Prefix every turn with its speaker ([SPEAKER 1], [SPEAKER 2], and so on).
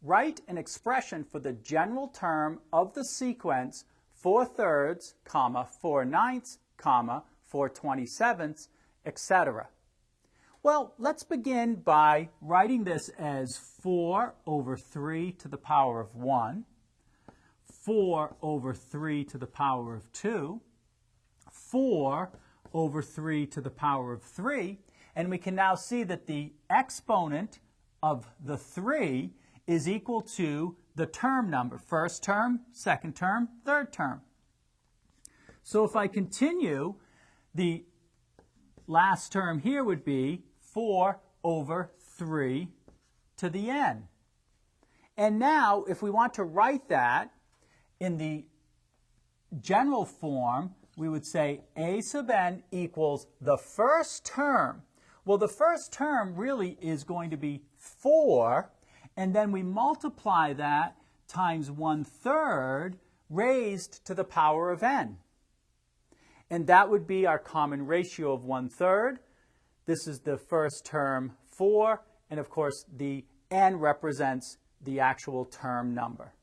[SPEAKER 1] Write an expression for the general term of the sequence 4/3, 4/9, 4/27, etc. Well, let's begin by writing this as 4 over 3 to the power of 1, 4 over 3 to the power of 2, 4 over 3 to the power of 3, and we can now see that the exponent of the 3 is equal to the term number, first term, second term, third term. So if I continue, the last term here would be 4 over 3 to the n. And now, if we want to write that in the general form, we would say a sub n equals the first term. Well, the first term really is going to be 4, and then we multiply that times 1/3 raised to the power of n. And that would be our common ratio of 1/3. This is the first term 4, and of course the n represents the actual term number.